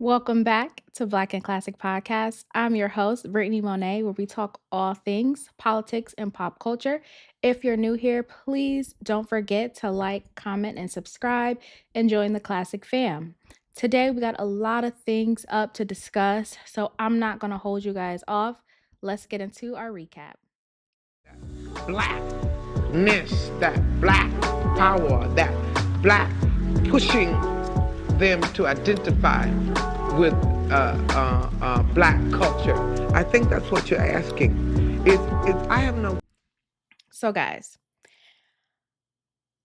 Welcome back to Black and Classic Podcast. I'm your host, Brittany Monet, where we talk all things politics and pop culture. If you're new here, please don't forget to like, comment, and subscribe and join the Classic fam. Today, we got a lot of things up to discuss, so I'm not going to hold you guys off. Let's get into our recap. Blackness, that black power, that black pushing them to identify with black culture. I think that's what you're asking. I have no. So, guys,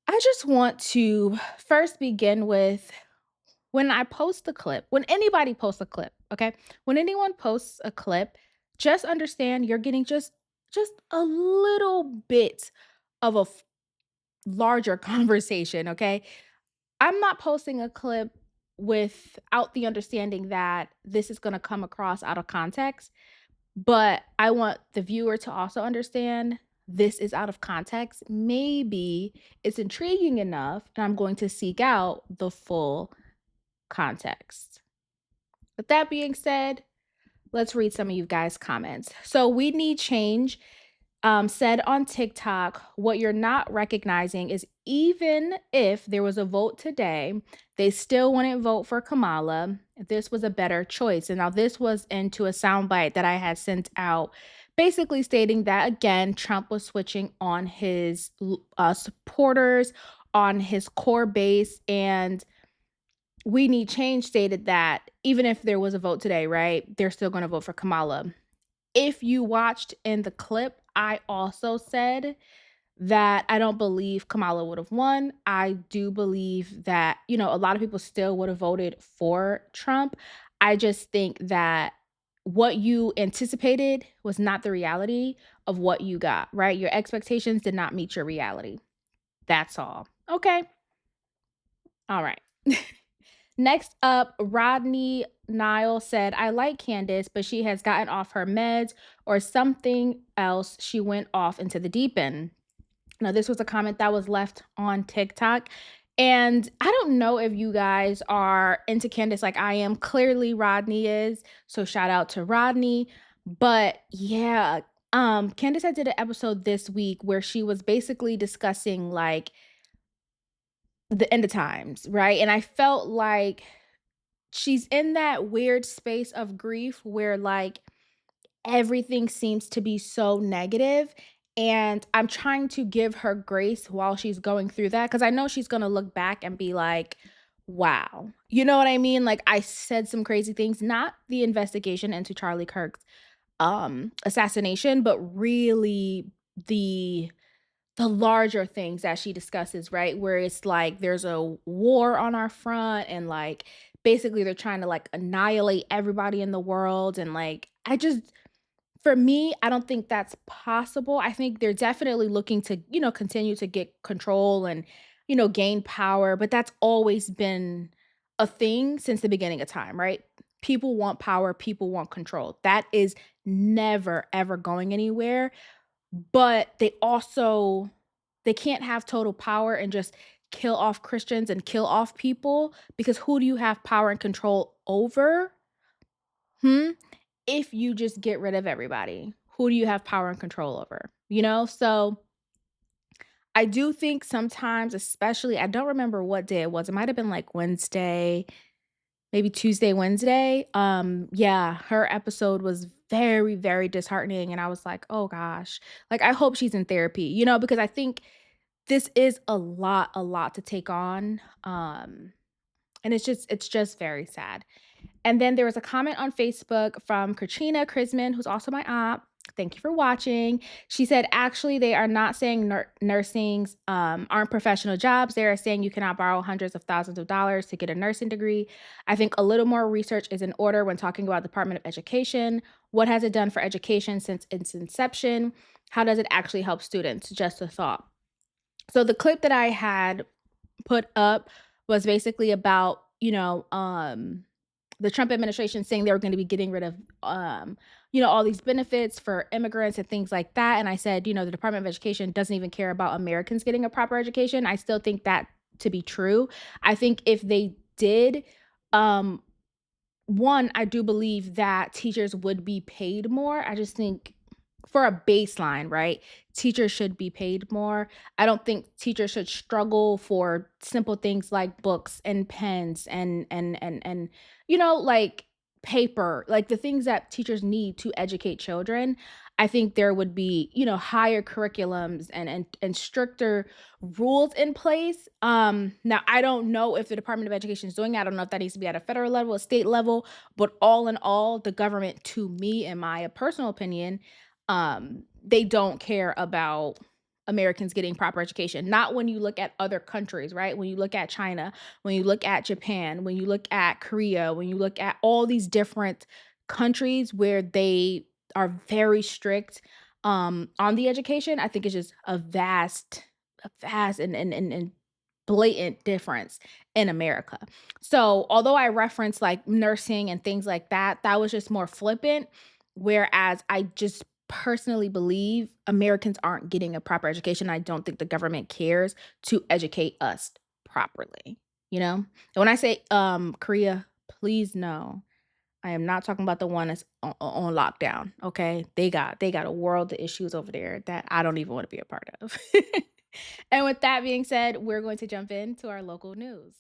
I just want to first begin with when I post a clip, when anybody posts a clip, okay? When anyone posts a clip, just understand you're getting just a little bit of a larger conversation, okay? I'm not posting a clip without the understanding that this is going to come across out of context, but I want the viewer to also understand this is out of context. Maybe it's intriguing enough and I'm going to seek out the full context. With that being said, let's read some of you guys' comments. So, we need change. Said on TikTok, what you're not recognizing is even if there was a vote today, they still wouldn't vote for Kamala. This was a better choice. And now this was into a soundbite that I had sent out, basically stating that again, Trump was switching on his supporters, on his core base, and We Need Change stated that even if there was a vote today, right, they're still going to vote for Kamala. If you watched in the clip, I also said that I don't believe Kamala would have won. I do believe that, a lot of people still would have voted for Trump. I just think that what you anticipated was not the reality of what you got, right? Your expectations did not meet your reality. That's all. Okay. All right. Next up, Rodney Nile said, I like Candace, but she has gotten off her meds or something else. She went off into the deep end. Now, this was a comment that was left on TikTok. And I don't know if you guys are into Candace like I am. Clearly, Rodney is. So shout out to Rodney. But yeah, Candace, I did an episode this week where she was basically discussing like the end of times, right? And I felt like she's in that weird space of grief where like everything seems to be so negative, and I'm trying to give her grace while she's going through that because I know she's going to look back and be like, wow. You know what I mean? Like I said some crazy things, not the investigation into Charlie Kirk's assassination, but really the the larger things that she discusses, right? Where it's like there's a war on our front and like basically they're trying to like annihilate everybody in the world. And like, for me, I don't think that's possible. I think they're definitely looking to, continue to get control and, gain power. But that's always been a thing since the beginning of time, right? People want power, people want control. That is never, ever going anywhere, but they can't have total power and just kill off Christians and kill off people because who do you have power and control over? Hmm? If you just get rid of everybody, who do you have power and control over? So I do think sometimes, especially, I don't remember what day it was. It might have been like Wednesday, maybe Tuesday, Wednesday. Yeah, her episode was very, very disheartening. And I was like, oh gosh, like I hope she's in therapy, because I think this is a lot to take on. And it's just very sad. And then there was a comment on Facebook from Katrina Krisman, who's also my aunt. Thank you for watching. She said, actually, they are not saying nursings aren't professional jobs. They are saying you cannot borrow hundreds of thousands of dollars to get a nursing degree. I think a little more research is in order when talking about the Department of Education. What has it done for education since its inception? How does it actually help students? Just a thought. So the clip that I had put up was basically about, the Trump administration saying they were going to be getting rid of, all these benefits for immigrants and things like that. And I said, the Department of Education doesn't even care about Americans getting a proper education. I still think that to be true. I think if they did, um, one, I do believe that teachers would be paid more. I just think for a baseline, right? Teachers should be paid more. I don't think teachers should struggle for simple things like books and pens and like paper, like the things that teachers need to educate children. I think there would be, higher curriculums and stricter rules in place. Now I don't know if the Department of Education is doing it. I don't know if that needs to be at a federal level, a state level, but all in all, the government, to me, in my personal opinion, they don't care about Americans getting proper education. Not when you look at other countries, right? When you look at China, when you look at Japan, when you look at Korea, when you look at all these different countries where they are very strict on the education, I think it's just a vast and blatant difference in America. So, although I referenced like nursing and things like that, that was just more flippant. Whereas I just personally believe Americans aren't getting a proper education. I don't think the government cares to educate us properly, you know? And when I say Korea, please know I am not talking about the one that's on lockdown, okay? They got a world of issues over there that I don't even want to be a part of. And with that being said, we're going to jump into our local news.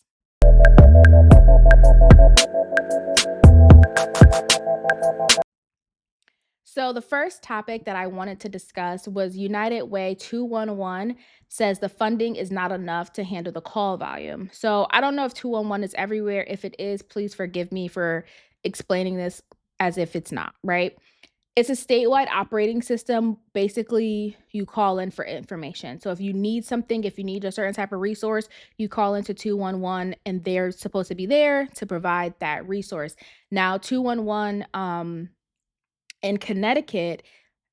So, the first topic that I wanted to discuss was United Way 211 says the funding is not enough to handle the call volume. So, I don't know if 211 is everywhere. If it is, please forgive me for explaining this as if it's not, right? It's a statewide operating system. Basically, you call in for information. So if you need something, if you need a certain type of resource, you call into 211 and they're supposed to be there to provide that resource. Now, 211 in Connecticut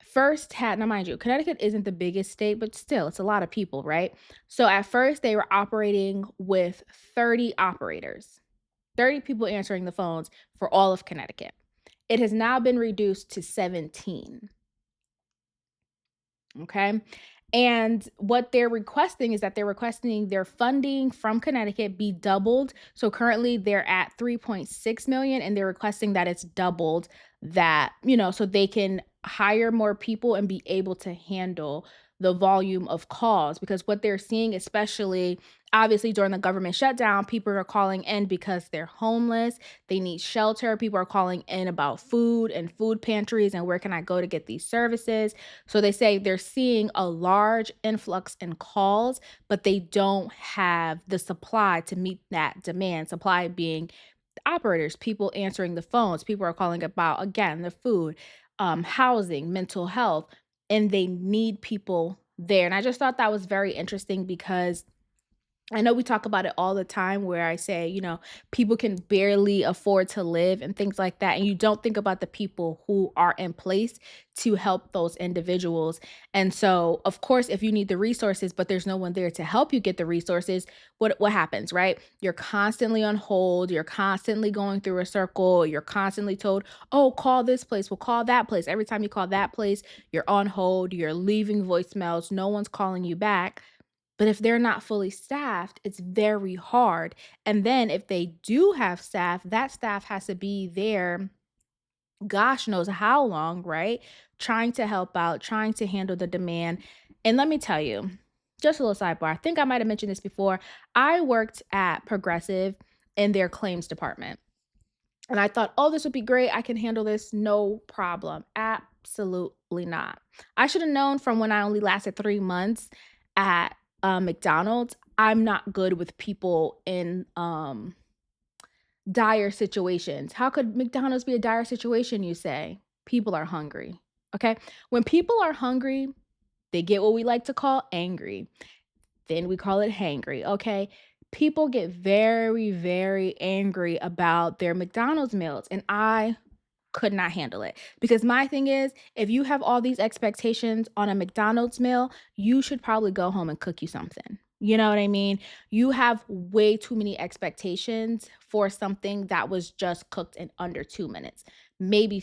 first had, now mind you, Connecticut isn't the biggest state, but still, it's a lot of people, right? So at first, they were operating with 30 operators, 30 people answering the phones for all of Connecticut. It has now been reduced to 17. Okay. And what they're requesting is that they're requesting their funding from Connecticut be doubled. So currently they're at 3.6 million and they're requesting that it's doubled that, so they can hire more people and be able to handle the volume of calls because what they're seeing, especially obviously during the government shutdown, people are calling in because they're homeless, they need shelter. People are calling in about food and food pantries and where can I go to get these services. So they say they're seeing a large influx in calls, but they don't have the supply to meet that demand. Supply being operators, people answering the phones, people are calling about, again, the food, housing, mental health, and they need people there. And I just thought that was very interesting because I know we talk about it all the time where I say, people can barely afford to live and things like that. And you don't think about the people who are in place to help those individuals. And so, of course, if you need the resources, but there's no one there to help you get the resources, what happens, right? You're constantly on hold, you're constantly going through a circle, you're constantly told, oh, call this place, we'll call that place. Every time you call that place, you're on hold, you're leaving voicemails, no one's calling you back. But if they're not fully staffed, it's very hard. And then if they do have staff, that staff has to be there, gosh knows how long, right? Trying to help out, trying to handle the demand. And let me tell you, just a little sidebar. I think I might have mentioned this before. I worked at Progressive in their claims department. And I thought, oh, this would be great. I can handle this, no problem. Absolutely not. I should have known from when I only lasted 3 months at McDonald's. I'm not good with people in dire situations. How could McDonald's be a dire situation, you say? People are hungry. Okay. When people are hungry, they get what we like to call angry. Then we call it hangry. Okay. People get very, very angry about their McDonald's meals. And I could not handle it because my thing is if you have all these expectations on a McDonald's meal, you should probably go home and cook you something. You know what I mean? You have way too many expectations for something that was just cooked in under 2 minutes, maybe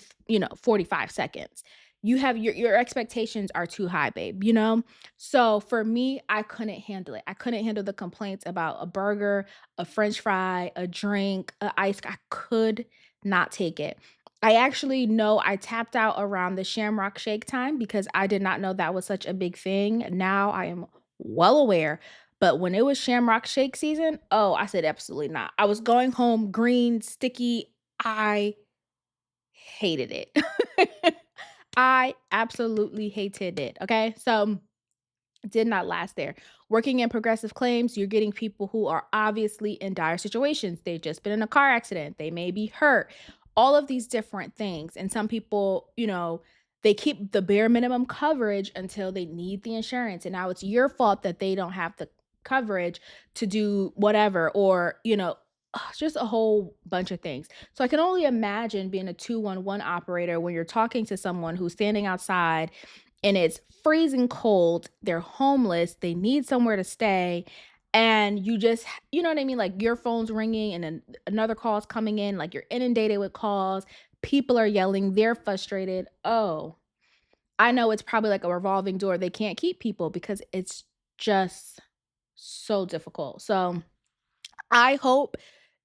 45 seconds. you have your expectations are too high, babe, you know? So for me, I couldn't handle it. I couldn't handle the complaints about a burger, a french fry, a drink, a ice. I could not take it. I actually know I tapped out around the Shamrock Shake time because I did not know that was such a big thing. Now I am well aware. But when it was Shamrock Shake season, oh, I said absolutely not. I was going home green, sticky. I hated it. I absolutely hated it. Okay. So did not last there. Working in progressive claims, you're getting people who are obviously in dire situations. They've just been in a car accident. They may be hurt. All of these different things. And some people, they keep the bare minimum coverage until they need the insurance. And now it's your fault that they don't have the coverage to do whatever, or, just a whole bunch of things. So I can only imagine being a 211 operator when you're talking to someone who's standing outside and it's freezing cold, they're homeless, they need somewhere to stay, and you know what I mean? Like your phone's ringing and then another call's coming in, like you're inundated with calls, people are yelling, they're frustrated. Oh, I know it's probably like a revolving door. They can't keep people because it's just so difficult. So I hope,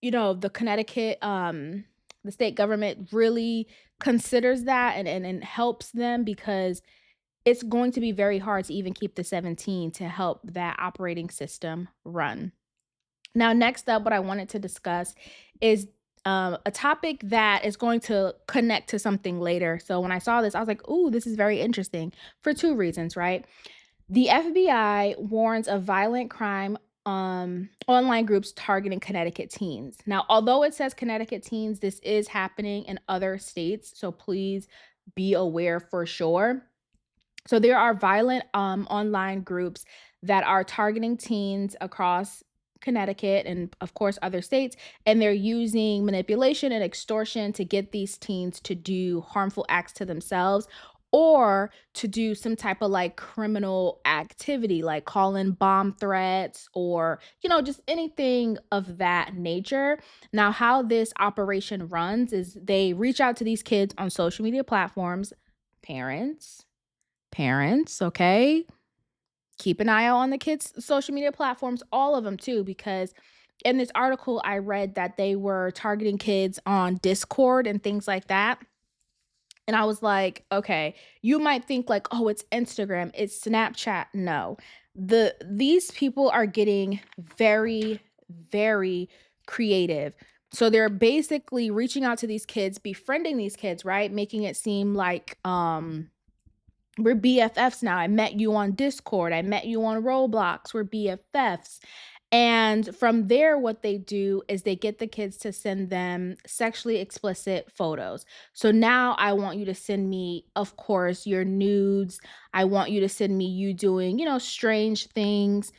the Connecticut, the state government really considers that and helps them because it's going to be very hard to even keep the 17 to help that operating system run. Now, next up, what I wanted to discuss is a topic that is going to connect to something later. So when I saw this, I was like, ooh, this is very interesting for two reasons, right? The FBI warns of violent crime online groups targeting Connecticut teens. Now, although it says Connecticut teens, this is happening in other states. So please be aware for sure. So there are violent online groups that are targeting teens across Connecticut and of course other states, and they're using manipulation and extortion to get these teens to do harmful acts to themselves or to do some type of like criminal activity like call in bomb threats or just anything of that nature. Now how this operation runs is they reach out to these kids on social media platforms, parents, okay? Keep an eye out on the kids' social media platforms, all of them too, because in this article I read that they were targeting kids on Discord and things like that. And I was like, okay, you might think like, oh, it's Instagram, it's Snapchat. No. These people are getting very, very creative. So they're basically reaching out to these kids, befriending these kids, right? Making it seem like we're BFFs now. I met you on Discord. I met you on Roblox. We're BFFs. And from there, what they do is they get the kids to send them sexually explicit photos. So now I want you to send me, of course, your nudes. I want you to send me you doing, strange things.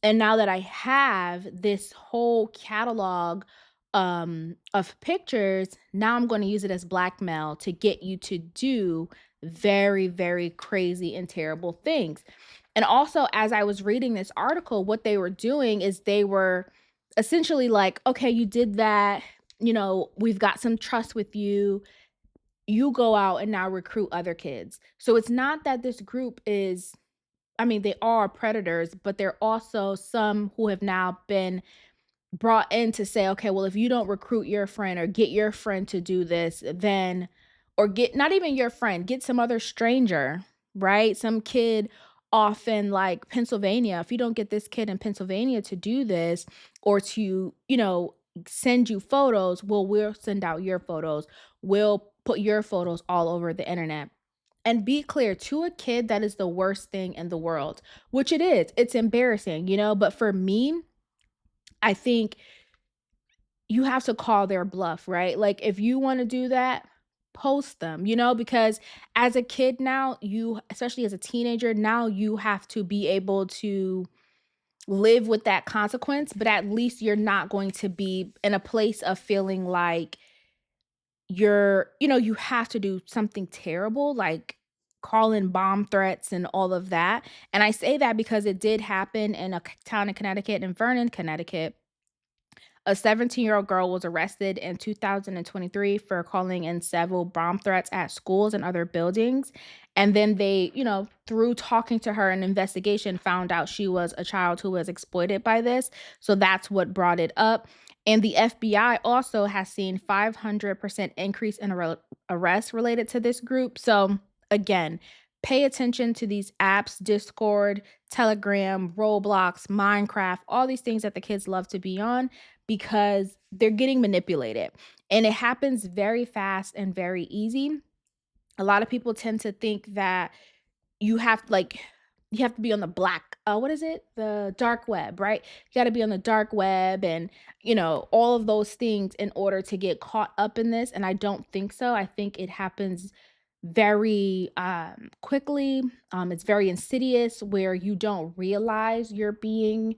And now that I have this whole catalog of pictures, now I'm going to use it as blackmail to get you to do very, very crazy and terrible things. And also, as I was reading this article, what they were doing is they were essentially like, okay, you did that. We've got some trust with you. You go out and now recruit other kids. So it's not that this group is, I mean, they are predators, but they're also some who have now been brought in to say, okay, well, if you don't recruit your friend or get your friend to do this, then, or get not even your friend, get some other stranger, right? Some kid off in like Pennsylvania. If you don't get this kid in Pennsylvania to do this or to, send you photos, well, we'll send out your photos. We'll put your photos all over the internet. And be clear, to a kid, that is the worst thing in the world, which it is. It's embarrassing, but for me, I think you have to call their bluff, right? Like if you want to do that, post them, because as a kid now, especially as a teenager, now you have to be able to live with that consequence, but at least you're not going to be in a place of feeling like you have to do something terrible, like call in bomb threats and all of that. And I say that because it did happen in a town in Connecticut, in Vernon, Connecticut. A 17-year-old girl was arrested in 2023 for calling in several bomb threats at schools and other buildings. And then they, through talking to her, an investigation found out she was a child who was exploited by this. So that's what brought it up. And the FBI also has seen 500% increase in arrests related to this group. So again, pay attention to these apps, Discord, Telegram, Roblox, Minecraft, all these things that the kids love to be on, because they're getting manipulated. And it happens very fast and very easy. A lot of people tend to think that you have like you have to be on the what is it? The dark web, right? You got to be on the dark web and, all of those things in order to get caught up in this, and I don't think so. I think it happens very quickly. It's very insidious where you don't realize you're being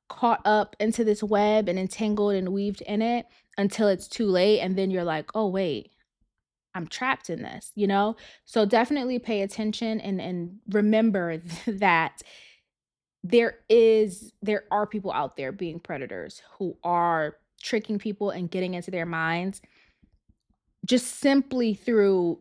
caught up into this web and entangled and weaved in it until it's too late, and then you're like, "Oh wait, I'm trapped in this," you know? So definitely pay attention and remember that there are people out there being predators who are tricking people and getting into their minds just simply through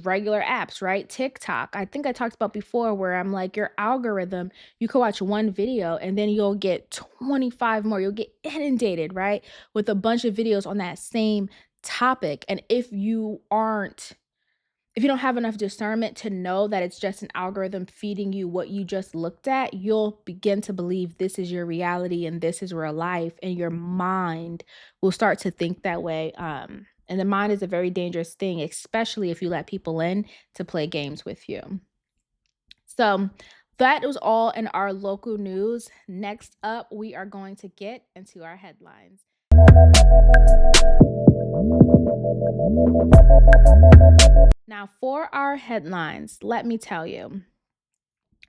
regular apps, right? TikTok. I think I talked about before where I'm like, your algorithm, you can watch one video and then you'll get 25 more. You'll get inundated, right? With a bunch of videos on that same topic. And if you don't have enough discernment to know that it's just an algorithm feeding you what you just looked at, you'll begin to believe this is your reality and this is real life, and your mind will start to think that way. And the mind is a very dangerous thing, especially if you let people in to play games with you. So that was all in our local news. Next up, we are going to get into our headlines. Now, for our headlines, let me tell you,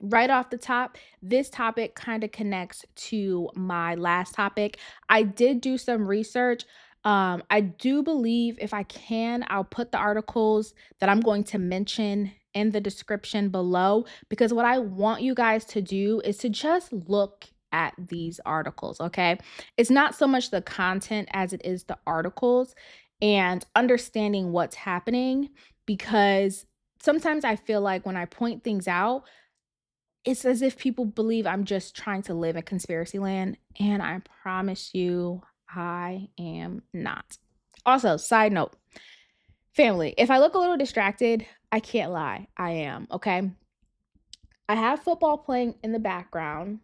right off the top, this topic kind of connects to my last topic. I did do some research. I do believe if I can, I'll put the articles that I'm going to mention in the description below, because what I want you guys to do is to just look at these articles, okay? It's not so much the content as it is the articles and understanding what's happening, because sometimes I feel like when I point things out, it's as if people believe I'm just trying to live in conspiracy land, and I promise you I am not. Also, side note, family, if I look a little distracted, I can't lie. I am, okay? I have football playing in the background.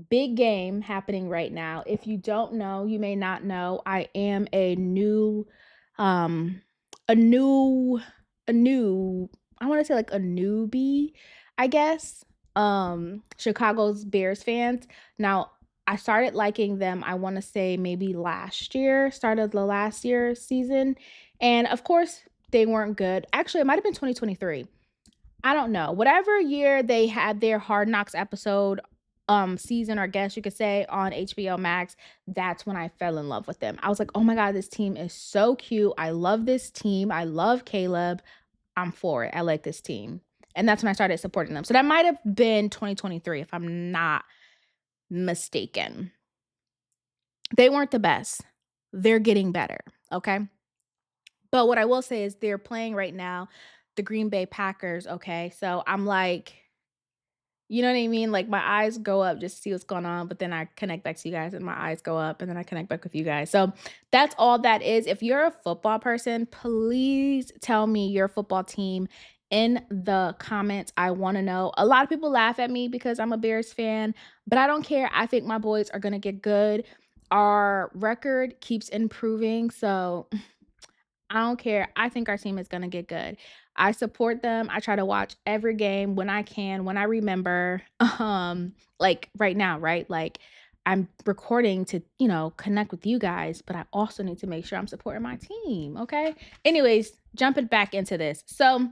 Big game happening right now. If you don't know, you may not know, I am um a new a new I want to say like a newbie, I guess. Chicago's Bears fans. Now, I started liking them, I want to say maybe last year, started the last year season. And of course, they weren't good. Actually, it might have been 2023. I don't know. Whatever year they had their Hard Knocks episode, season, or I guess you could say, on HBO Max, that's when I fell in love with them. I was like, "Oh my god, this team is so cute. I love this team. I love Caleb. I'm for it. I like this team." And that's when I started supporting them. So that might have been 2023 if I'm not mistaken. They weren't the best. They're getting better, okay? But what I will say is they're playing right now the Green Bay Packers, okay? So I'm like, you know what I mean? Like, my eyes go up just to see what's going on, but then I connect back to you guys and my eyes go up and then I connect back with you guys. So that's all that is. If you're a football person, please tell me your football team in the comments. I want to know. A lot of people laugh at me because I'm a Bears fan, but I don't care. I think my boys are going to get good. Our record keeps improving. So I don't care. I think our team is going to get good. I support them. I try to watch every game when I can, when I remember. Like right now, right? Like, I'm recording to, connect with you guys, but I also need to make sure I'm supporting my team, okay? Anyways, jumping back into this. So,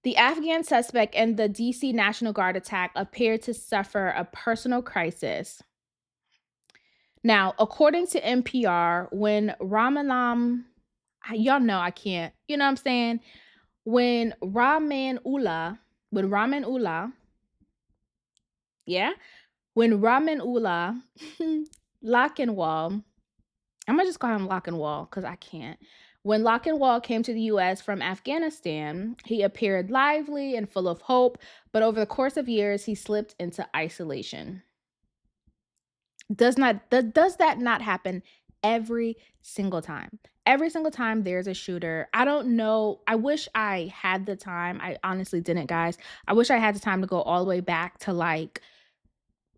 the Afghan suspect in the DC National Guard attack appeared to suffer a personal crisis. Now, according to NPR, y'all know I can't, you know what I'm saying? When Rahmanullah, yeah, when Rahmanullah Lockenwall, I'm gonna just call him Lockenwall because I can't. When Lockenwall came to the US from Afghanistan, he appeared lively and full of hope, but over the course of years, he slipped into isolation. Does that not happen every single time? Every single time there's a shooter. I don't know. I wish I had the time. I honestly didn't, guys. I wish I had the time to go all the way back to like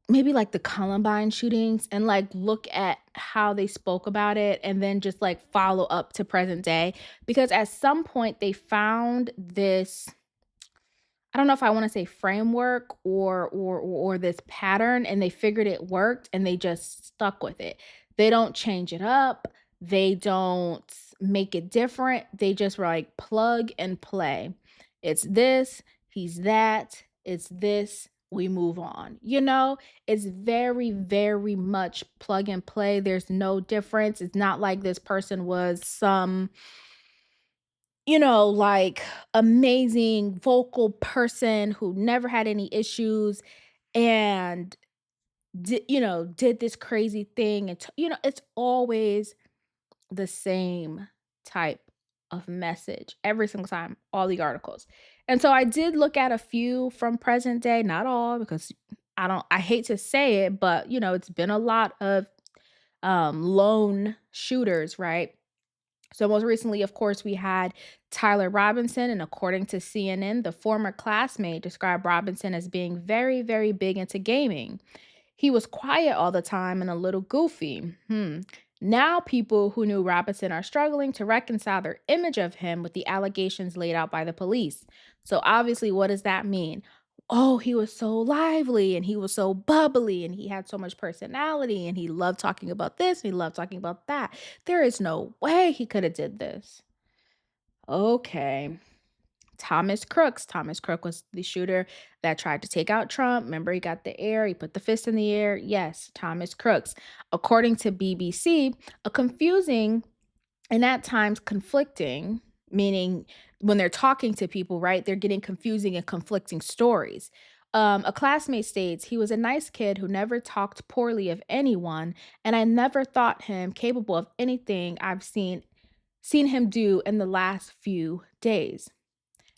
maybe like the Columbine shootings and like look at how they spoke about it and then just like follow up to present day because at some point they found this, I don't know if I wanna say framework or this pattern, and they figured it worked, and they just stuck with it. They don't change it up, they don't make it different, they just were like plug and play. It's this, he's that, it's this, we move on, you know? It's very, very much plug and play, there's no difference, it's not like this person was some, like amazing vocal person who never had any issues and did this crazy thing and it's always the same type of message every single time, all the articles. And so I did look at a few from present day, not all because I hate to say it, but it's been a lot of lone shooters, right? So most recently, of course, we had Tyler Robinson, and according to CNN, the former classmate described Robinson as being very, very big into gaming. He was quiet all the time and a little goofy. Now, people who knew Robinson are struggling to reconcile their image of him with the allegations laid out by the police. So, obviously, what does that mean? Oh, he was so lively and he was so bubbly and he had so much personality and he loved talking about this and he loved talking about that. There is no way he could have did this. Okay. Thomas Crooks. Thomas Crook was the shooter that tried to take out Trump. Remember, he got the air, he put the fist in the air. Yes, Thomas Crooks. According to BBC, a confusing and at times conflicting, meaning when they're talking to people, right, they're getting confusing and conflicting stories. A classmate states he was a nice kid who never talked poorly of anyone, and I never thought him capable of anything I've seen him do in the last few days.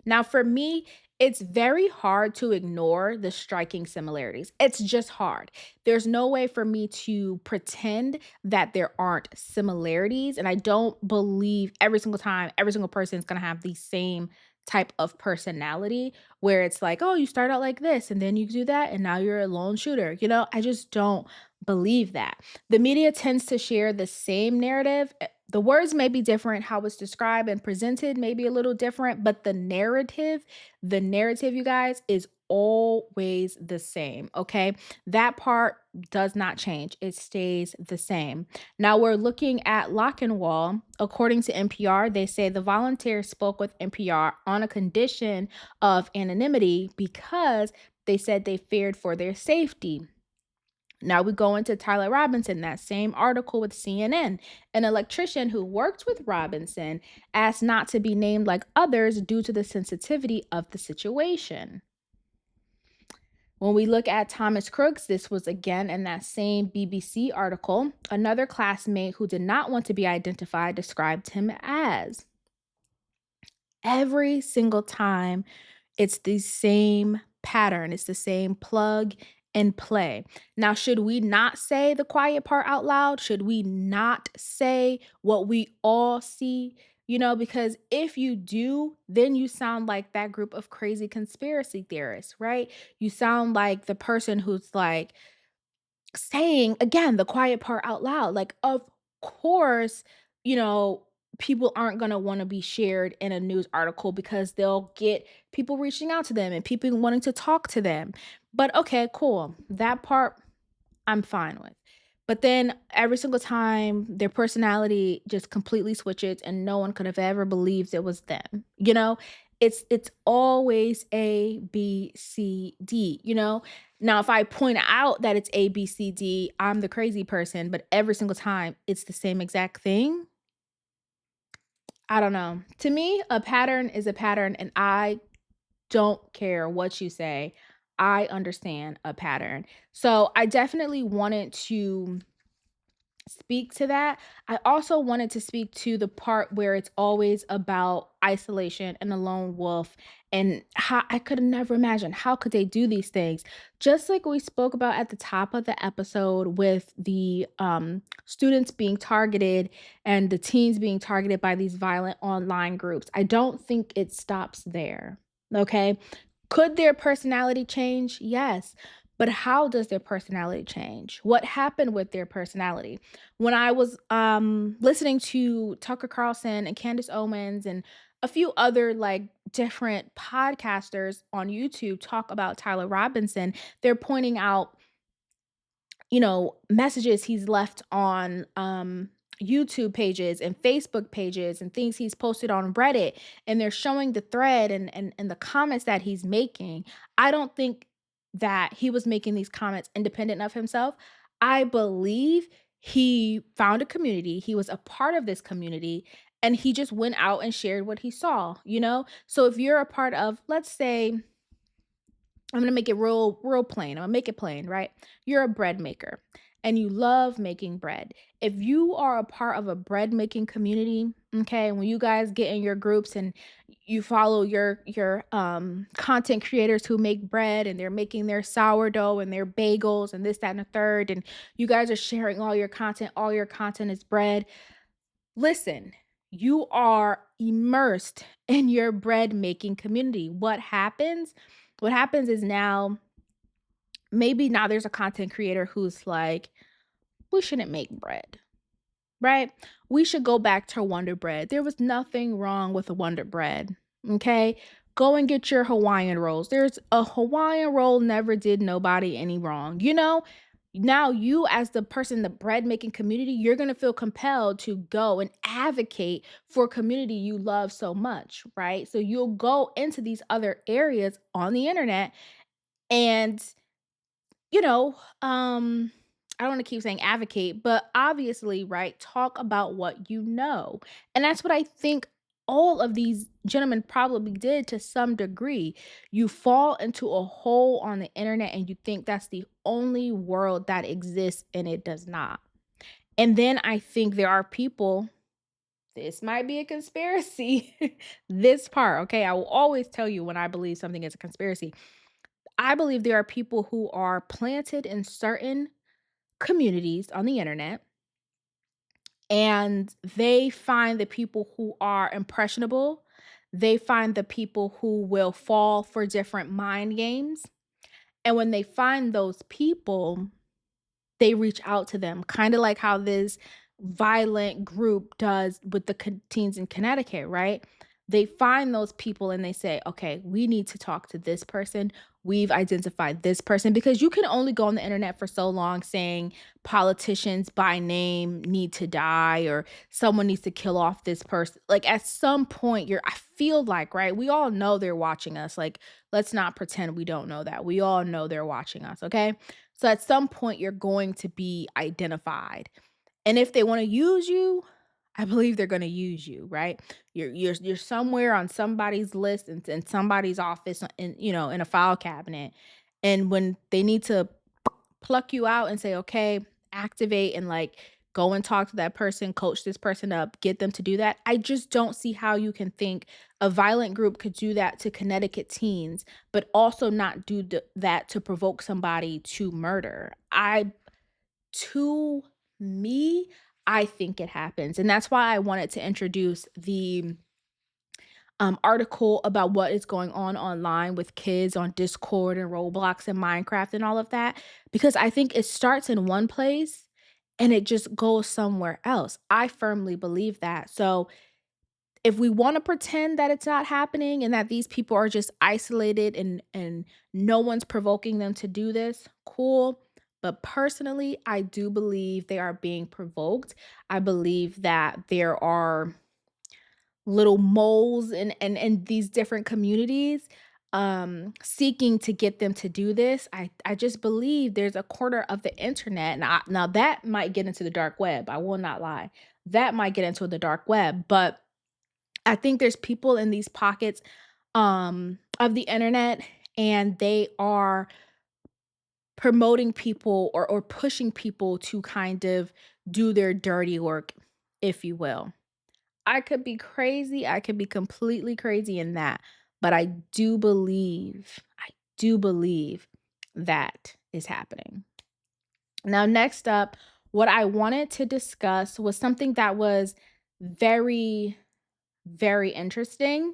Now, for me, it's very hard to ignore the striking similarities. It's just hard. There's no way for me to pretend that there aren't similarities. And I don't believe every single time, every single person is going to have the same type of personality where it's like, oh, you start out like this and then you do that and now you're a lone shooter. I just don't believe that. The media tends to share the same narrative. The words may be different, how it's described and presented may be a little different, but the narrative, you guys, is always the same. Okay. That part does not change, it stays the same. Now we're looking at Lockenwall. According to NPR, they say the volunteers spoke with NPR on a condition of anonymity because they said they feared for their safety. Now we go into Tyler Robinson, that same article with CNN. An electrician who worked with Robinson asked not to be named like others due to the sensitivity of the situation. When we look at Thomas Crooks, this was again in that same BBC article. Another classmate who did not want to be identified described him as every single time it's the same pattern, it's the same plug and play. Now, should we not say the quiet part out loud? Should we not say what we all see? Because if you do, then you sound like that group of crazy conspiracy theorists, right? You sound like the person who's like, saying again the quiet part out loud, like of course, you know people aren't going to want to be shared in a news article because they'll get people reaching out to them and people wanting to talk to them. But okay, cool, that part I'm fine with. But then every single time their personality just completely switches and no one could have ever believed it was them. It's always A, B, C, D, Now, if I point out that it's A, B, C, D, I'm the crazy person, but every single time it's the same exact thing. I don't know. To me, a pattern is a pattern, and I don't care what you say. I understand a pattern. So I definitely wanted to speak to that, I also wanted to speak to the part where it's always about isolation and a lone wolf, and how I could never imagine how could they do these things. Just like we spoke about at the top of the episode with the students being targeted and the teens being targeted by these violent online groups. I don't think it stops there. Okay. Could their personality change? Yes. But how does their personality change? What happened with their personality? When I was listening to Tucker Carlson and Candace Owens and a few other like different podcasters on YouTube talk about Tyler Robinson, they're pointing out, messages he's left on YouTube pages and Facebook pages and things he's posted on Reddit, and they're showing the thread and the comments that he's making. I don't think that he was making these comments independent of himself. I believe he found a community, he was a part of this community, and he just went out and shared what he saw. So if you're a part of, let's say, I'm gonna make it real plain. I'm gonna make it plain, right? You're a bread maker and you love making bread. If you are a part of a bread making community, okay, when you guys get in your groups and you follow your content creators who make bread and they're making their sourdough and their bagels and this, that, and the third, and you guys are sharing all your content is bread. Listen, you are immersed in your bread making community. What happens? What happens is maybe now there's a content creator who's like, we shouldn't make bread, right? We should go back to Wonder Bread. There was nothing wrong with a Wonder Bread. Okay. Go and get your Hawaiian rolls. There's a Hawaiian roll never did nobody any wrong. Now you as the person in the bread making community, you're going to feel compelled to go and advocate for a community you love so much, right? So you'll go into these other areas on the internet and you know, um, I don't want to keep saying advocate, but obviously, right, talk about what you know. And that's what I think all of these gentlemen probably did to some degree. You fall into a hole on the internet and you think that's the only world that exists, and it does not. And then I think there are people, this might be a conspiracy. This part, okay? I will always tell you when I believe something is a conspiracy. I believe there are people who are planted in certain communities on the internet, and they find the people who are impressionable. They find the people who will fall for different mind games. And when they find those people, they reach out to them, kinda like how this violent group does with the teens in Connecticut, right? They find those people and they say, "Okay, we need to talk to this person. We've identified this person," because you can only go on the internet for so long saying politicians by name need to die or someone needs to kill off this person. Like, at some point, I feel like, right? We all know they're watching us. Like, let's not pretend we don't know that. We all know they're watching us, okay? So at some point, you're going to be identified. And if they want to use you, I believe they're going to use you, right? You're somewhere on somebody's list in somebody's office in a file cabinet. And when they need to pluck you out and say, okay, activate and like go and talk to that person, coach this person up, get them to do that. I just don't see how you can think a violent group could do that to Connecticut teens, but also not do that to provoke somebody to murder. To me, I think it happens. And that's why I wanted to introduce the article about what is going on online with kids on Discord and Roblox and Minecraft and all of that, because I think it starts in one place and it just goes somewhere else. I firmly believe that. So if we want to pretend that it's not happening and that these people are just isolated and no one's provoking them to do this, cool. But personally, I do believe they are being provoked. I believe that there are little moles in these different communities seeking to get them to do this. I just believe there's a corner of the internet, and now that might get into the dark web. I will not lie. That might get into the dark web, but I think there's people in these pockets of the internet, and they are promoting people or pushing people to kind of do their dirty work, if you will. I could be crazy, I could be completely crazy in that, but I do believe that is happening. Now, next up, what I wanted to discuss was something that was very, very interesting.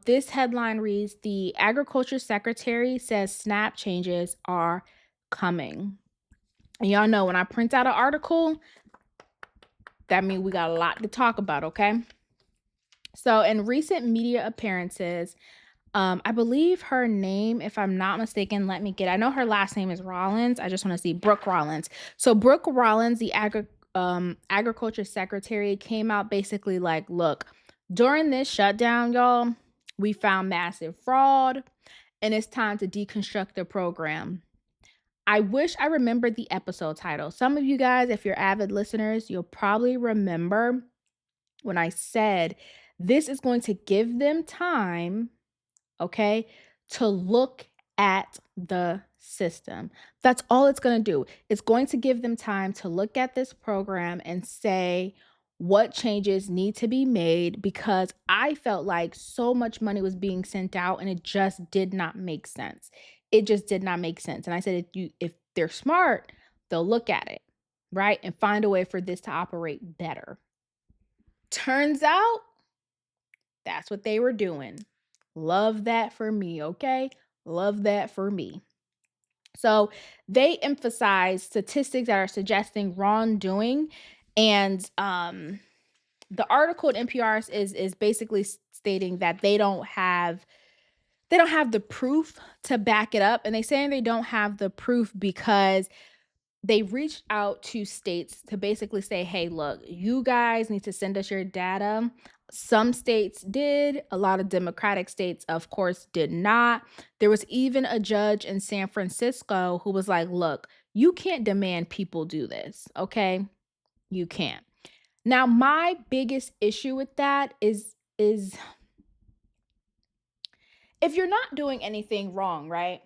This headline reads: The Agriculture Secretary says SNAP changes are coming. And y'all know when I print out an article, that means we got a lot to talk about, okay? So, in recent media appearances, I believe her name, if I'm not mistaken, let me get. I know her last name is Rollins. I just want to see Brooke Rollins. So Brooke Rollins, the agriculture secretary, came out basically like, look, during this shutdown, y'all, we found massive fraud, and it's time to deconstruct the program. I wish I remembered the episode title. Some of you guys, if you're avid listeners, you'll probably remember when I said this is going to give them time, okay, to look at the system. That's all it's going to do. It's going to give them time to look at this program and say what changes need to be made, because I felt like so much money was being sent out and it just did not make sense. It just did not make sense. And I said, if they're smart, they'll look at it, right? And find a way for this to operate better. Turns out that's what they were doing. Love that for me, okay? Love that for me. So they emphasize statistics that are suggesting wrongdoing, and the article at NPR is basically stating that they don't have the proof to back it up, and they saying they don't have the proof because they reached out to states to basically say, hey, look, you guys need to send us your data. Some states did. A lot of Democratic states, of course, did not. There was even a judge in San Francisco who was like, look, you can't demand people do this, okay? You can't. Now, my biggest issue with that is if you're not doing anything wrong, right?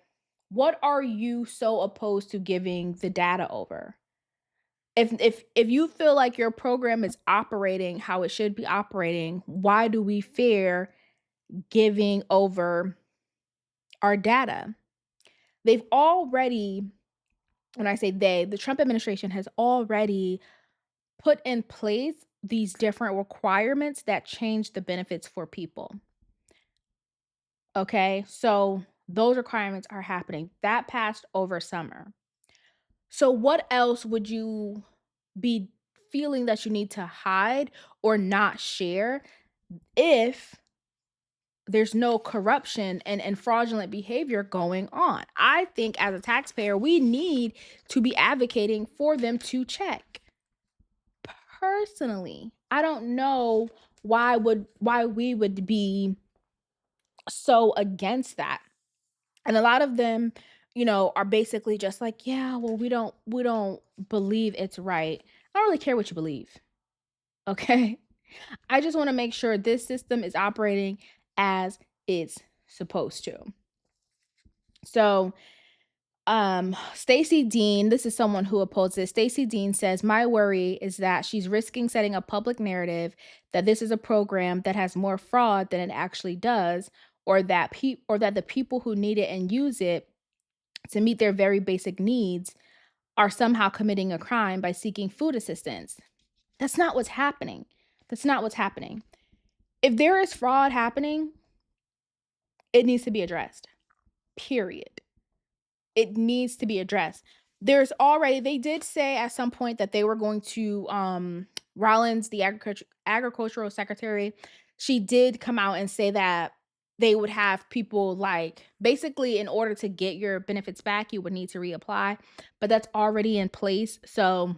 What are you so opposed to giving the data over? If you feel like your program is operating how it should be operating, why do we fear giving over our data? They've already, when I say they, the Trump administration has already put in place these different requirements that change the benefits for people. Okay, so those requirements are happening. That passed over summer. So what else would you be feeling that you need to hide or not share if there's no corruption and fraudulent behavior going on? I think as a taxpayer, we need to be advocating for them to check. Personally, I don't know why we would be so against that. And a lot of them, are basically just like, yeah, well, we don't believe it's right. I don't really care what you believe. Okay? I just want to make sure this system is operating as it's supposed to. So, Stacey Dean, this is someone who opposes. Stacey Dean says, my worry is that she's risking setting a public narrative that this is a program that has more fraud than it actually does, or that the people who need it and use it to meet their very basic needs are somehow committing a crime by seeking food assistance. That's not what's happening. That's not what's happening. If there is fraud happening, it needs to be addressed. Period. It needs to be addressed. They did say at some point that they were going to, Rollins, the agricultural secretary, she did come out and say that they would have people, like, basically in order to get your benefits back, you would need to reapply, but that's already in place. So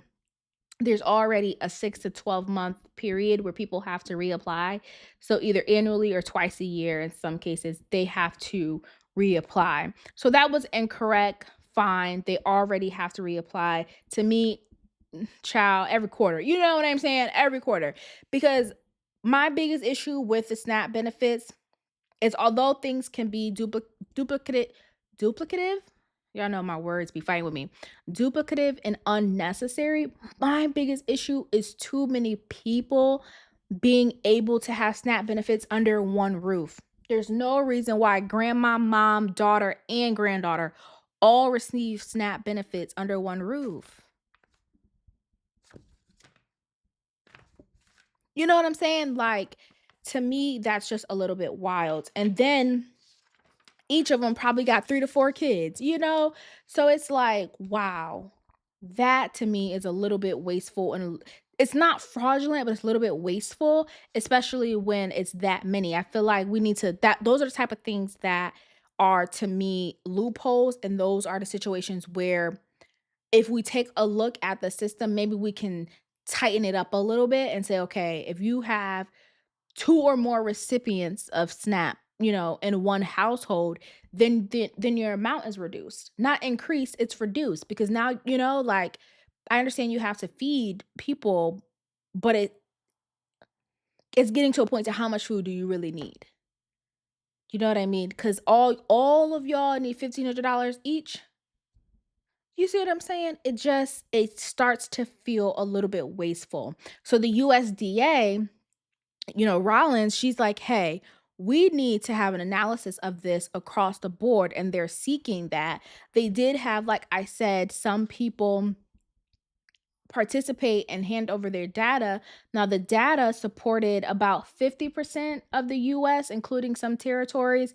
there's already a 6 to 12 month period where people have to reapply. So either annually or twice a year, in some cases, they have to reapply. So that was incorrect. Fine. They already have to reapply. To me, child, every quarter. You know what I'm saying? Every quarter. Because my biggest issue with the SNAP benefits is, although things can be duplicative, Y'all know my words be fighting with me. Duplicative and unnecessary. My biggest issue is too many people being able to have SNAP benefits under one roof. There's no reason why grandma, mom, daughter, and granddaughter all receive SNAP benefits under one roof. You know what I'm saying? Like, to me, that's just a little bit wild. And then each of them probably got 3 to 4 kids, you know? So it's like, wow. That to me is a little bit wasteful, and it's not fraudulent, but it's a little bit wasteful, especially when it's that many. I feel like we need to that those are the type of things that are, to me, loopholes, and those are the situations where if we take a look at the system, maybe we can tighten it up a little bit and say, okay, if you have 2 or more recipients of SNAP, in one household, then your amount is reduced. Not increased, it's reduced, because now, like, I understand you have to feed people, but it's getting to a point to how much food do you really need? You know what I mean? Because all of y'all need $1,500 each. You see what I'm saying? It starts to feel a little bit wasteful. So the USDA, Rollins, she's like, hey, we need to have an analysis of this across the board. And they're seeking that. They did have, like I said, some people participate and hand over their data. Now, the data supported about 50% of the US, including some territories.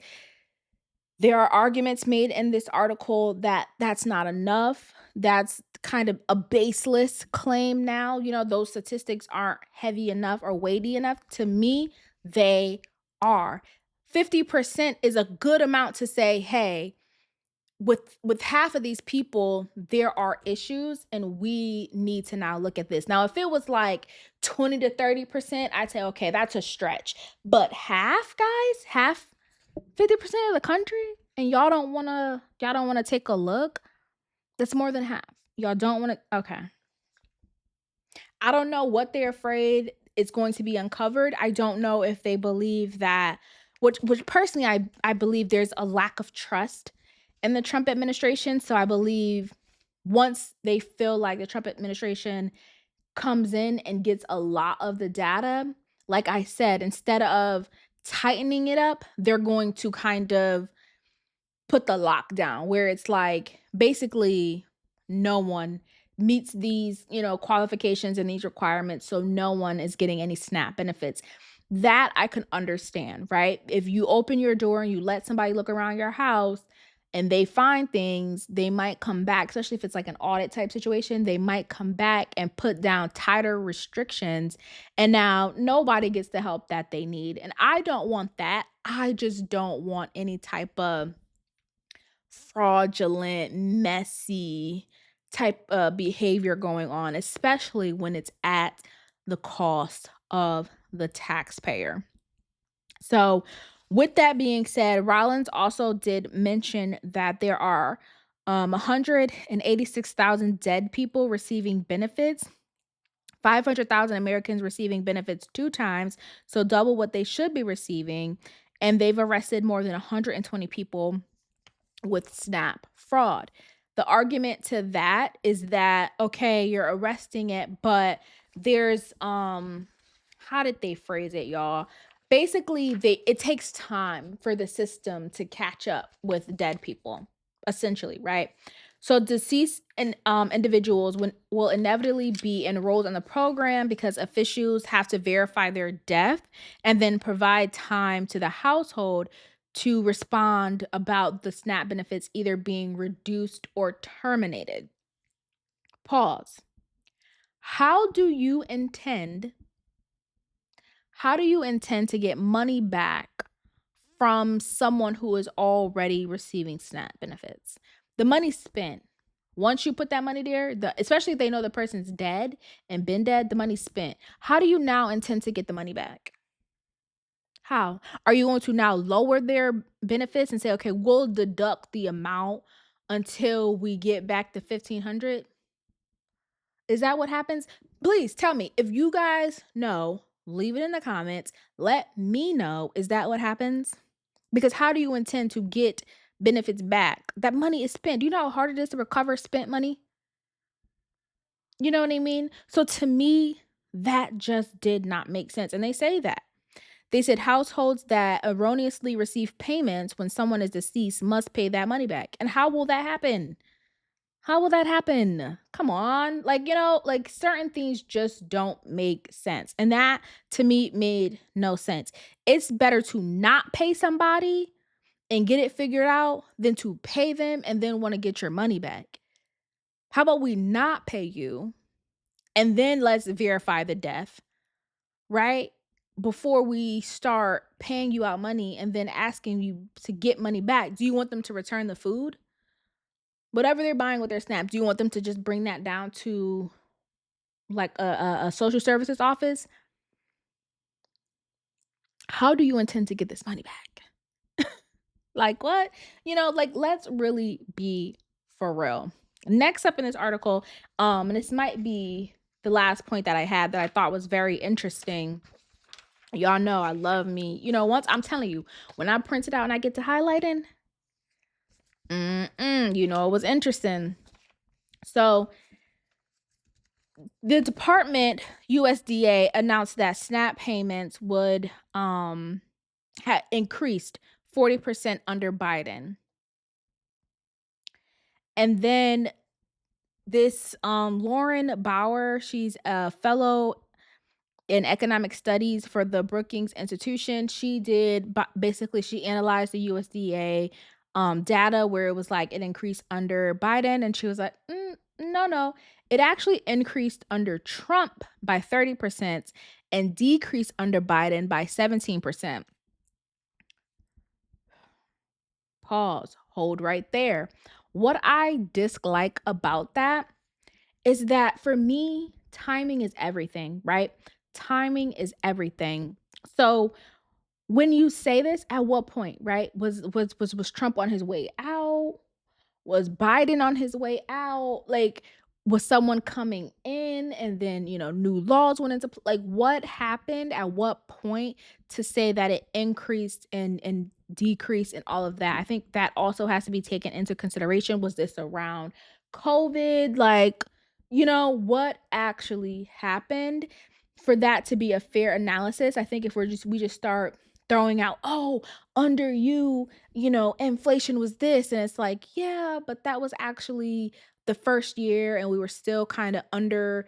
There are arguments made in this article that that's not enough. That's kind of a baseless claim now. Those statistics aren't heavy enough or weighty enough. To me, they are. 50% is a good amount to say, hey, with half of these people, there are issues and we need to now look at this. Now, if it was like 20 to 30%, I'd say, okay, that's a stretch. But half, guys, half 50% of the country, and y'all don't wanna take a look? That's more than half. Y'all don't wanna, okay. I don't know what they're afraid is going to be uncovered. I don't know if they believe that, which personally I believe there's a lack of trust in the Trump administration. So I believe once they feel like the Trump administration comes in and gets a lot of the data, like I said, instead of tightening it up, they're going to kind of put the lockdown where it's like basically no one meets these, qualifications and these requirements. So no one is getting any SNAP benefits. That I can understand, right? If you open your door and you let somebody look around your house and they find things, they might come back, especially if it's like an audit type situation, they might come back and put down tighter restrictions. And now nobody gets the help that they need. And I don't want that. I just don't want any type of fraudulent, messy type of behavior going on, especially when it's at the cost of the taxpayer. So, with that being said, Rollins also did mention that there are 186,000 dead people receiving benefits, 500,000 Americans receiving benefits 2 times, so double what they should be receiving. And they've arrested more than 120 people with SNAP fraud. The argument to that is that, okay, you're arresting it, but there's how did they phrase it, y'all? Basically, it takes time for the system to catch up with dead people, essentially, right? So deceased and individuals will inevitably be enrolled in the program because officials have to verify their death and then provide time to the household to respond about the SNAP benefits either being reduced or terminated. Pause. How do you intend how do you intend to get money back from someone who is already receiving SNAP benefits? The money's spent. Once you put that money there, especially if they know the person's dead and been dead, the money's spent. How do you now intend to get the money back? How? Are you going to now lower their benefits and say, okay, we'll deduct the amount until we get back to 1,500? Is that what happens? Please tell me. If you guys know, leave it in the comments. Let me know. Is that what happens? Because how do you intend to get benefits back. That money is spent. Do you know how hard it is to recover spent money? You know what I mean? So to me, that just did not make sense. And they say that. They said households that erroneously receive payments when someone is deceased must pay that money back. And how will that happen? How will that happen? Come on. Like, like certain things just don't make sense. And that to me made no sense. It's better to not pay somebody and get it figured out than to pay them and then want to get your money back. How about we not pay you and then let's verify the death, right? Before we start paying you out money and then asking you to get money back. Do you want them to return the food? Whatever they're buying with their SNAP, do you want them to just bring that down to like a social services office? How do you intend to get this money back? Like what? Like let's really be for real. Next up in this article, and this might be the last point that I had that I thought was very interesting. Y'all know I love me. Once I'm telling you, when I print it out and I get to highlighting, it was interesting. So the department USDA announced that SNAP payments would had increased 40% under Biden. And then this Lauren Bauer, she's a fellow in economic studies for the Brookings Institution. She did basically she analyzed the USDA data where it was like it increased under Biden, and she was like, no, it actually increased under Trump by 30% and decreased under Biden by 17%. Pause, hold right there. What I dislike about that is that for me, timing is everything, right? Timing is everything. So when you say this, at what point, right? Was Trump on his way out? Was Biden on his way out? Like, was someone coming in and then, new laws went into like what happened at what point to say that it increased and decreased and all of that? I think that also has to be taken into consideration. Was this around COVID? Like, what actually happened for that to be a fair analysis? I think if we just start throwing out, oh, under inflation was this. And it's like, yeah, but that was actually the first year and we were still kind of under,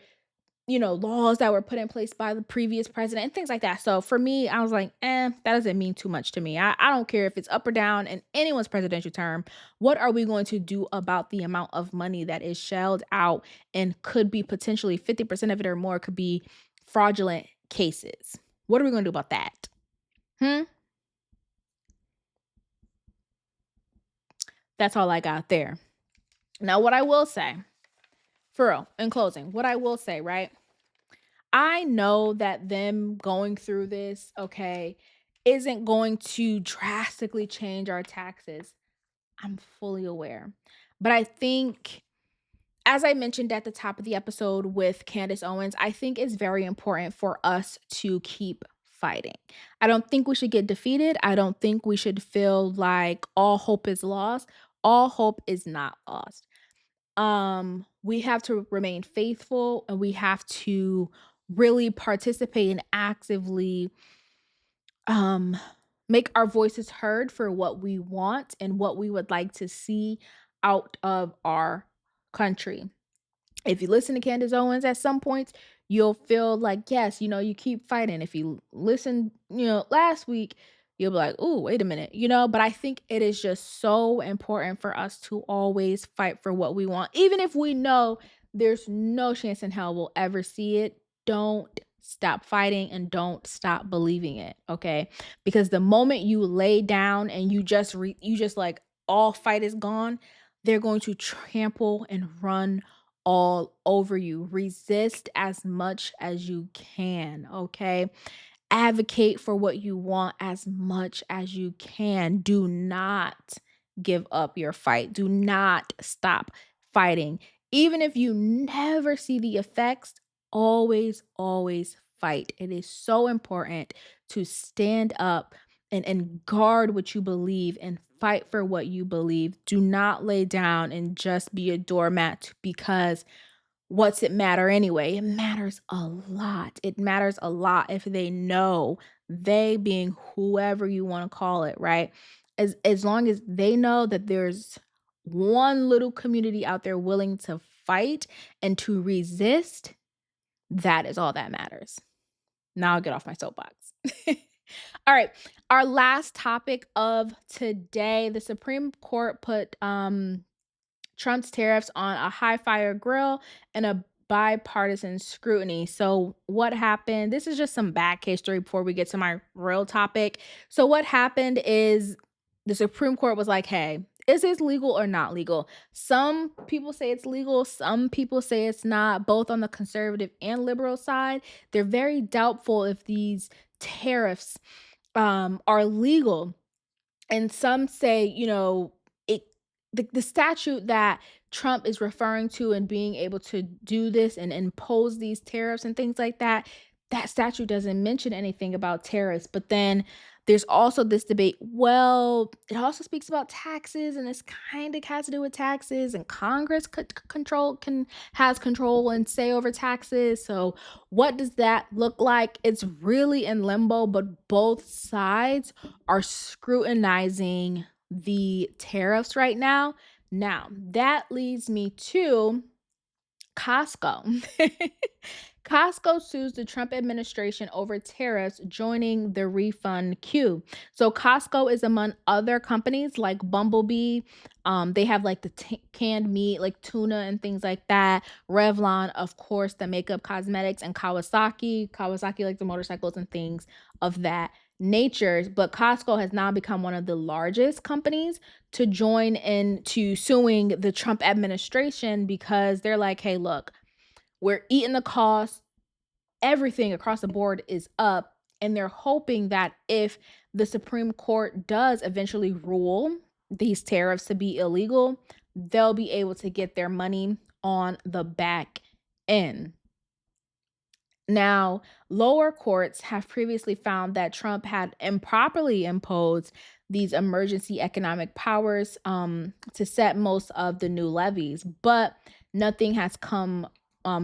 laws that were put in place by the previous president and things like that. So for me, I was like, that doesn't mean too much to me. I don't care if it's up or down in anyone's presidential term. What are we going to do about the amount of money that is shelled out and could be potentially 50% of it or more could be fraudulent cases? What are we going to do about that? That's all I got there. Now, what I will say, for real, in closing, what I will say, right? I know that them going through this, okay, isn't going to drastically change our taxes. I'm fully aware. But I think, as I mentioned at the top of the episode with Candace Owens, I think it's very important for us to keep fighting. I don't think we should get defeated. I don't think we should feel like all hope is lost. All hope is not lost. We have to remain faithful and we have to really participate and actively um make our voices heard for what we want and what we would like to see out of our country. If you listen to Candace Owens at some points, you'll feel like, yes, you keep fighting. If you listen, last week, you'll be like, oh, wait a minute, but I think it is just so important for us to always fight for what we want. Even if we know there's no chance in hell we'll ever see it, don't stop fighting and don't stop believing it. Okay. Because the moment you lay down and you just like all fight is gone, they're going to trample and run all over you. Resist as much as you can, okay? Advocate for what you want as much as you can. Do not give up your fight. Do not stop fighting. Even if you never see the effects, always fight. It is so important to stand up and guard what you believe and fight for what you believe. Do not lay down and just be a doormat because what's it matter anyway? It matters a lot. It matters a lot if they know, they being whoever you want to call it, right? As long as they know that there's one little community out there willing to fight and to resist, that is all that matters. Now I'll get off my soapbox. All right. Our last topic of today, the Supreme Court put Trump's tariffs on a high fire grill and a bipartisan scrutiny. So, what happened? This is just some back history before we get to my real topic. So, what happened is the Supreme Court was like, hey, is this legal or not legal? Some people say it's legal, some people say it's not, both on the conservative and liberal side. They're very doubtful if these tariffs are legal, and some say, it the statute that Trump is referring to and being able to do this and impose these tariffs and things like that, that statute doesn't mention anything about tariffs. But then there's also this debate. Well, it also speaks about taxes, and this kind of has to do with taxes, and Congress has control and say over taxes. So what does that look like? It's really in limbo, but both sides are scrutinizing the tariffs right now. Now, that leads me to Costco. Costco sues the Trump administration over tariffs, joining the refund queue. So Costco is among other companies like Bumblebee. They have like the canned meat, like tuna and things like that. Revlon, of course, the makeup, cosmetics, and Kawasaki. Kawasaki, like the motorcycles and things of that nature. But Costco has now become one of the largest companies to join into suing the Trump administration because they're like, hey, look, we're eating the cost. Everything across the board is up. And they're hoping that if the Supreme Court does eventually rule these tariffs to be illegal, they'll be able to get their money on the back end. Now, lower courts have previously found that Trump had improperly imposed these emergency economic powers to set most of the new levies, but nothing has come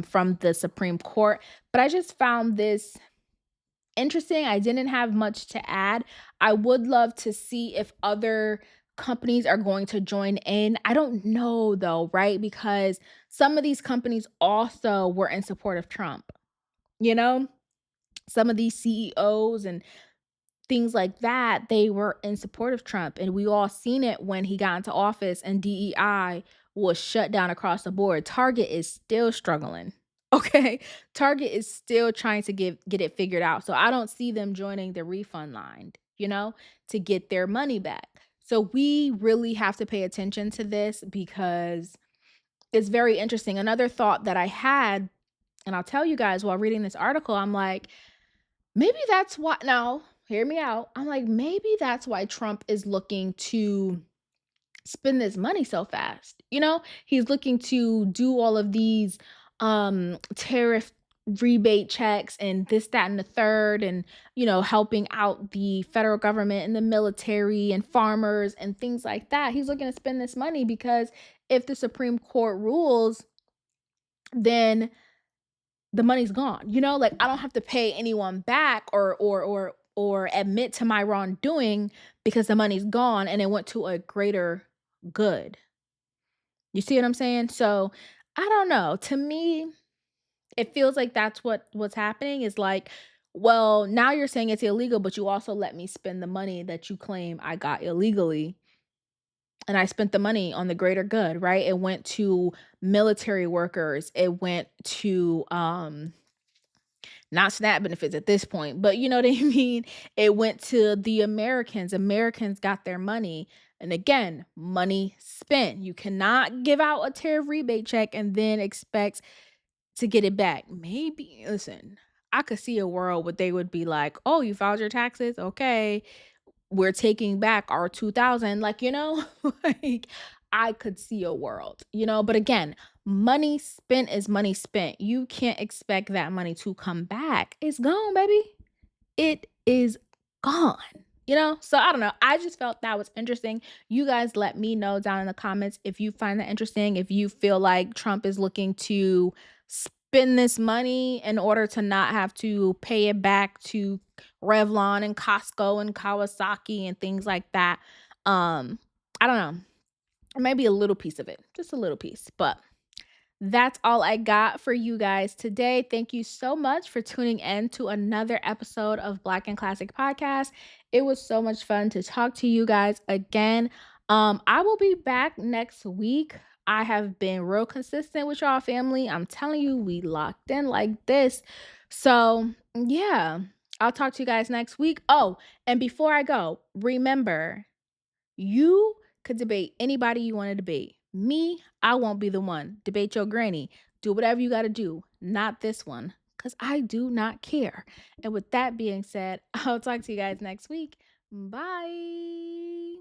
from the Supreme Court. But I just found this interesting. I didn't have much to add. I would love to see if other companies are going to join in. I don't know though, right? Because some of these companies also were in support of Trump. You know, some of these CEOs and things like that, they were in support of Trump. And we all seen it when he got into office and DEI was shut down across the board. Target is still struggling. Okay. Target is still trying to get it figured out. So I don't see them joining the refund line, to get their money back. So we really have to pay attention to this because it's very interesting. Another thought that I had, and I'll tell you guys while reading this article, I'm like, maybe that's why. Now, hear me out. I'm like, maybe that's why Trump is looking to spend this money so fast. He's looking to do all of these tariff rebate checks and this, that, and the third, and helping out the federal government and the military and farmers and things like that. He's looking to spend this money because if the Supreme Court rules, then the money's gone. Like I don't have to pay anyone back or admit to my wrongdoing because the money's gone and it went to a greater good. You see what I'm saying? So I don't know. To me, it feels like that's what's happening is like, well, now you're saying it's illegal, but you also let me spend the money that you claim I got illegally. And I spent the money on the greater good, right? It went to military workers. It went to not SNAP benefits at this point, but you know what I mean? It went to the Americans. Americans got their money. And again, money spent. You cannot give out a tariff rebate check and then expect to get it back. Maybe, listen, I could see a world where they would be like, oh, you filed your taxes? Okay. We're taking back our 2000, like, like I could see a world, but again, money spent is money spent. You can't expect that money to come back. It's gone, baby. It is gone. you know? So I don't know. I just felt that was interesting. You guys let me know down in the comments if you find that interesting, if you feel like Trump is looking to spend this money in order to not have to pay it back to Revlon and Costco and Kawasaki and things like that. I don't know. Maybe a little piece of it, just a little piece, but that's all I got for you guys today. Thank you so much for tuning in to another episode of Black and Classic Podcast. It was so much fun to talk to you guys again. I will be back next week. I have been real consistent with y'all family. I'm telling you, we locked in like this. So, yeah, I'll talk to you guys next week. Oh, and before I go, remember, you could debate anybody you want to debate. Me, I won't be the one. Debate your granny. Do whatever you got to do. Not this one, because I do not care. And with that being said, I'll talk to you guys next week. Bye.